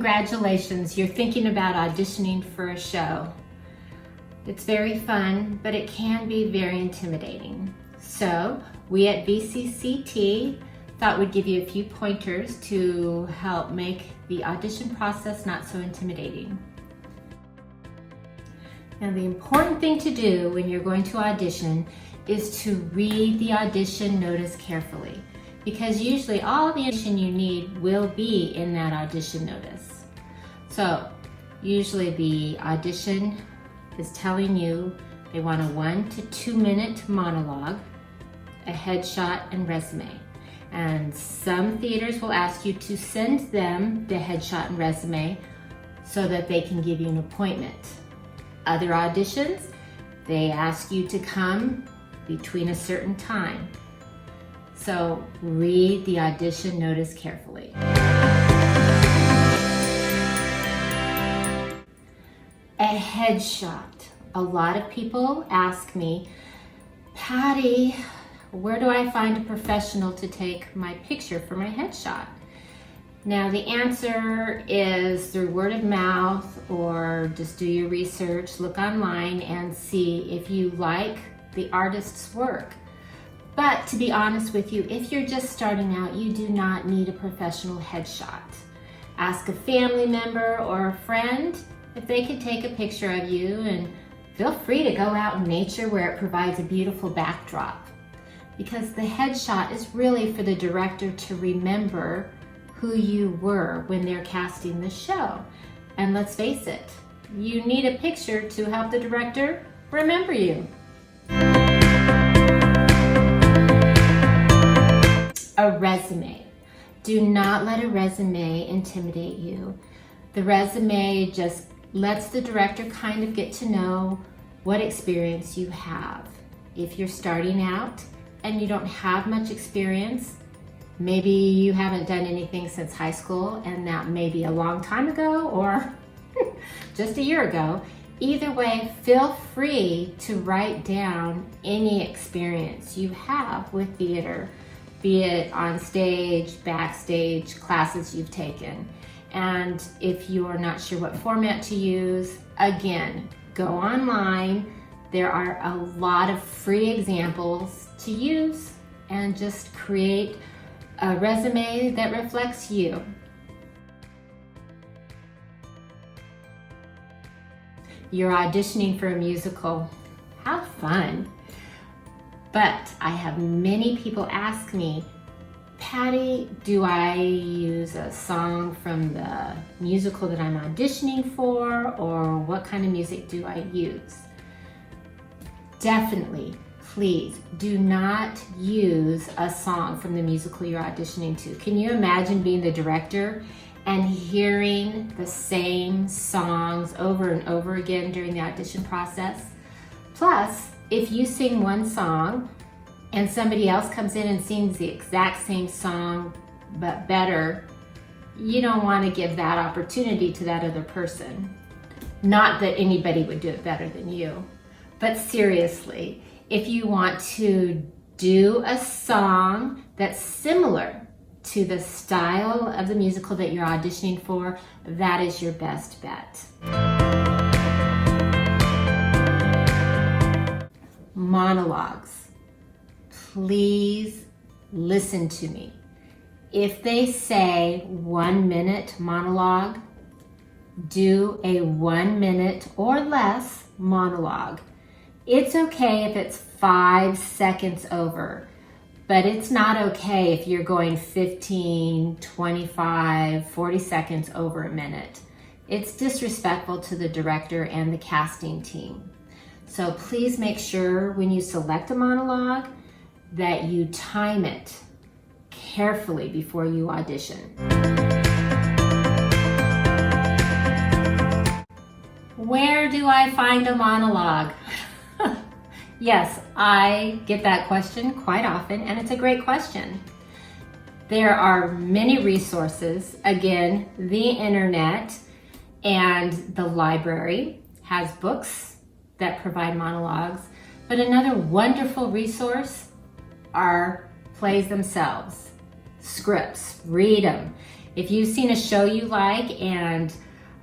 Congratulations, you're thinking about auditioning for a show. It's very fun, but it can be very intimidating. So we at VCCT thought we'd give you a few pointers to help make the audition process not so intimidating. Now, the important thing to do when you're going to audition is to read the audition notice carefully, because usually all the information you need will be in that audition notice. So usually the audition is telling you they want a 1 to 2 minute monologue, a headshot, and resume. And some theaters will ask you to send them the headshot and resume so that they can give you an appointment. Other auditions, they ask you to come between a certain time. So read the audition notice carefully. A headshot. A lot of people ask me, Patty, where do I find a professional to take my picture for my headshot? Now the answer is through word of mouth, or just do your research, look online and see if you like the artist's work. But to be honest with you, if you're just starting out, you do not need a professional headshot. Ask a family member or a friend if they could take a picture of you, and feel free to go out in nature where it provides a beautiful backdrop, because the headshot is really for the director to remember who you were when they're casting the show. And let's face it, you need a picture to help the director remember you. A resume. Do not let a resume intimidate you. The resume just lets the director kind of get to know what experience you have. If you're starting out and you don't have much experience, maybe you haven't done anything since high school, and that may be a long time ago or just a year ago. Either way, feel free to write down any experience you have with theater, be it on stage, backstage, classes you've taken. And if you're not sure what format to use, again, go online. There are a lot of free examples to use, and just create a resume that reflects you. You're auditioning for a musical. How fun. But I have many people ask me, Patty, do I use a song from the musical that I'm auditioning for, or what kind of music do I use? Definitely, please do not use a song from the musical you're auditioning to. Can you imagine being the director and hearing the same songs over and over again during the audition process? Plus, if you sing one song and somebody else comes in and sings the exact same song but better, you don't want to give that opportunity to that other person. Not that anybody would do it better than you, but seriously, if you want to do a song that's similar to the style of the musical that you're auditioning for, that is your best bet. Monologues. Please listen to me. If they say 1 minute monologue, do a 1 minute or less monologue. It's okay if it's 5 seconds over, but it's not okay if you're going 15, 25, 40 seconds over a minute. It's disrespectful to the director and the casting team. So please make sure when you select a monologue that you time it carefully before you audition. Where do I find a monologue? Yes, I get that question quite often, and it's a great question. There are many resources. Again, the internet and the library has books that provide monologues, but another wonderful resource are plays themselves, scripts. Read them. If you've seen a show you like and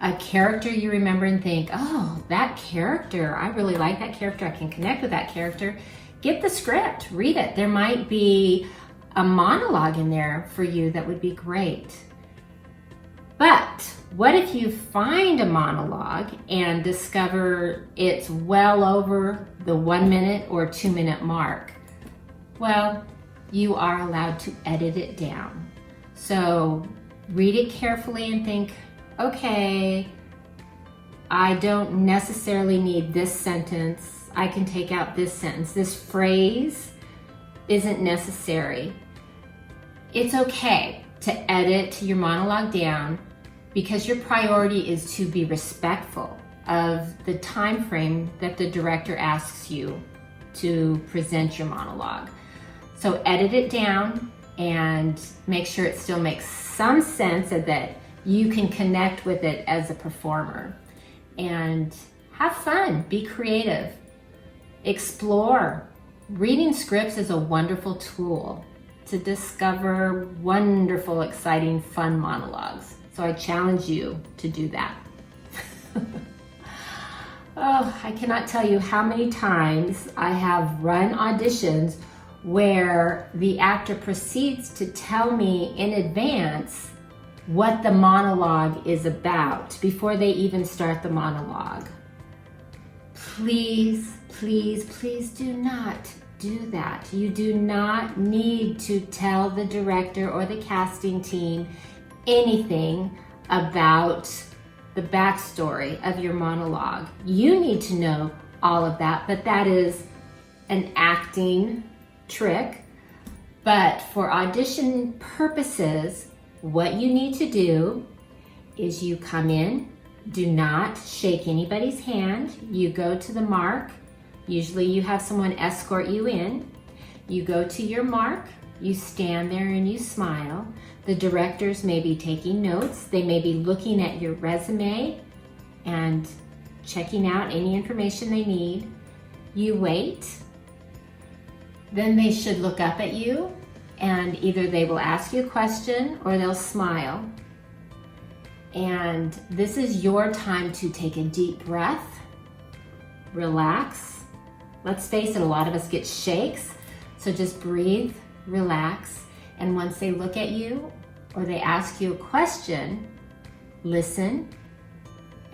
a character you remember and think, oh, that character, I really like that character, I can connect with that character, get the script, read it. There might be a monologue in there for you that would be great. But what if you find a monologue and discover it's well over the 1 minute or 2 minute mark? Well, you are allowed to edit it down. So read it carefully and think, okay, I don't necessarily need this sentence. I can take out this sentence. This phrase isn't necessary. It's okay to edit your monologue down because your priority is to be respectful of the time frame that the director asks you to present your monologue. So edit it down and make sure it still makes some sense and that you can connect with it as a performer. And have fun, be creative, explore. Reading scripts is a wonderful tool to discover wonderful, exciting, fun monologues. So I challenge you to do that. Oh, I cannot tell you how many times I have run auditions where the actor proceeds to tell me in advance what the monologue is about before they even start the monologue. Please, please, please do not do that. You do not need to tell the director or the casting team anything about the backstory of your monologue. You need to know all of that, but that is an acting trick. But for audition purposes, what you need to do is you come in, do not shake anybody's hand. You go to the mark. Usually you have someone escort you in. You go to your mark, you stand there and you smile. The directors may be taking notes. They may be looking at your resume and checking out any information they need. You wait. Then they should look up at you and either they will ask you a question or they'll smile. And this is your time to take a deep breath, relax. Let's face it, a lot of us get shakes. So just breathe, relax. And once they look at you or they ask you a question, listen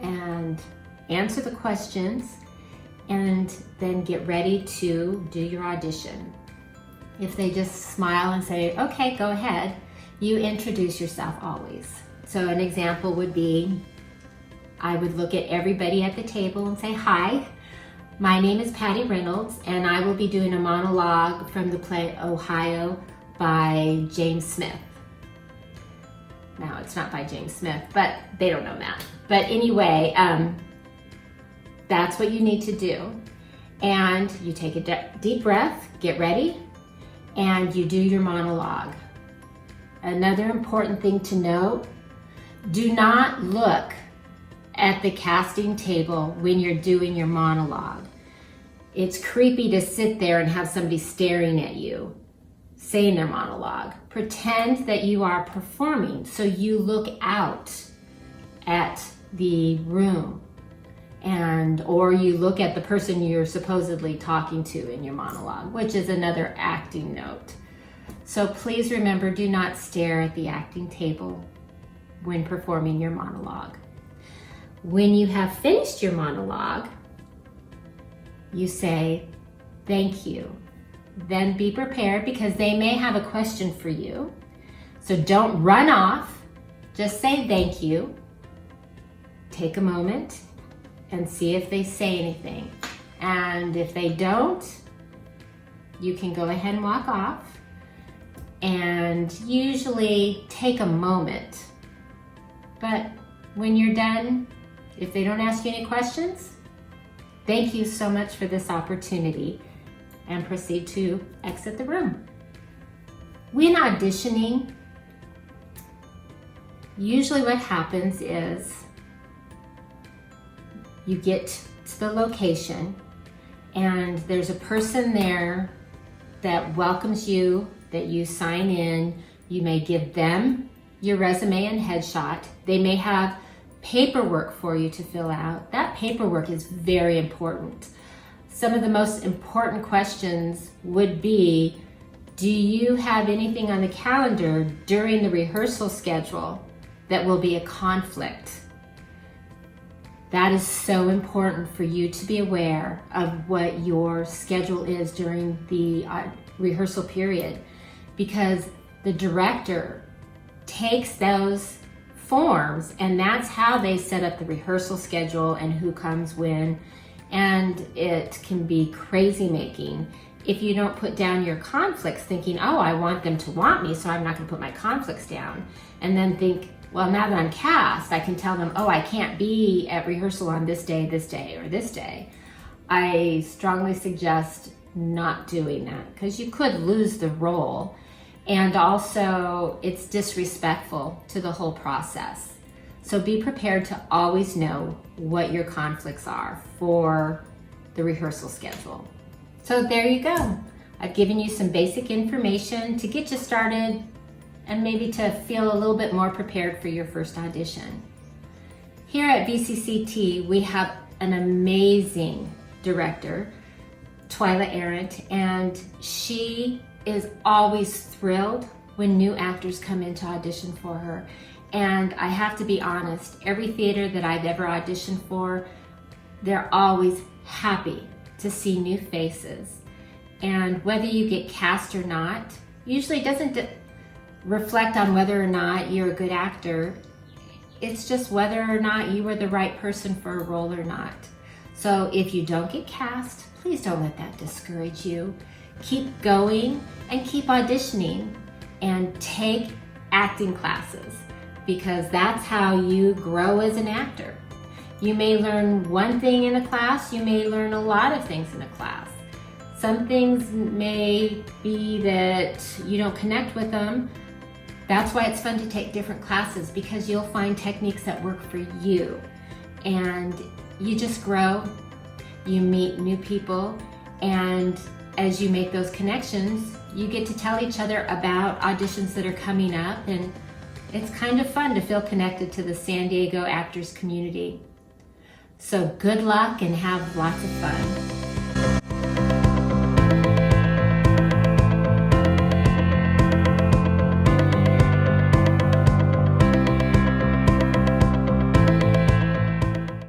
and answer the questions and then get ready to do your audition. If they just smile and say, okay, go ahead, you introduce yourself always. So an example would be, I would look at everybody at the table and say, hi, my name is Patty Reynolds and I will be doing a monologue from the play Ohio by James Smith. Now, it's not by James Smith, but they don't know that. But anyway, that's what you need to do. And you take a deep breath, get ready, and you do your monologue. Another important thing to note, do not look at the casting table when you're doing your monologue. It's creepy to sit there and have somebody staring at you, saying their monologue. Pretend that you are performing, so you look out at the room or you look at the person you're supposedly talking to in your monologue, which is another acting note. So please remember, do not stare at the acting table when performing your monologue. When you have finished your monologue, you say, thank you. Then be prepared because they may have a question for you. So don't run off, just say thank you. Take a moment and see if they say anything. And if they don't, you can go ahead and walk off and usually take a moment. But when you're done, if they don't ask you any questions, thank you so much for this opportunity and proceed to exit the room. When auditioning, usually what happens is you get to the location and there's a person there that welcomes you, that you sign in. You may give them your resume and headshot. They may have paperwork for you to fill out. That paperwork is very important. Some of the most important questions would be, do you have anything on the calendar during the rehearsal schedule that will be a conflict? That is so important for you to be aware of what your schedule is during the rehearsal period, because the director takes those forms and that's how they set up the rehearsal schedule and who comes when, and it can be crazy making if you don't put down your conflicts thinking, oh, I want them to want me, so I'm not going to put my conflicts down, and then think, well, now that I'm cast, I can tell them, oh, I can't be at rehearsal on this day, or this day. I strongly suggest not doing that because you could lose the role. And also, it's disrespectful to the whole process. So be prepared to always know what your conflicts are for the rehearsal schedule. So there you go. I've given you some basic information to get you started and maybe to feel a little bit more prepared for your first audition. Here at VCCT, we have an amazing director, Twyla Arendt, and she is always thrilled when new actors come in to audition for her. And I have to be honest, every theater that I've ever auditioned for, they're always happy to see new faces. And whether you get cast or not, usually doesn't reflect on whether or not you're a good actor. It's just whether or not you were the right person for a role or not. So if you don't get cast, please don't let that discourage you. Keep going and keep auditioning and take acting classes, because that's how you grow as an actor. You may learn one thing in a class, you may learn a lot of things in a class. Some things may be that you don't connect with them. That's why it's fun to take different classes, because you'll find techniques that work for you. And you just grow, you meet new people, and as you make those connections, you get to tell each other about auditions that are coming up, and it's kind of fun to feel connected to the San Diego actors community. So good luck and have lots of fun.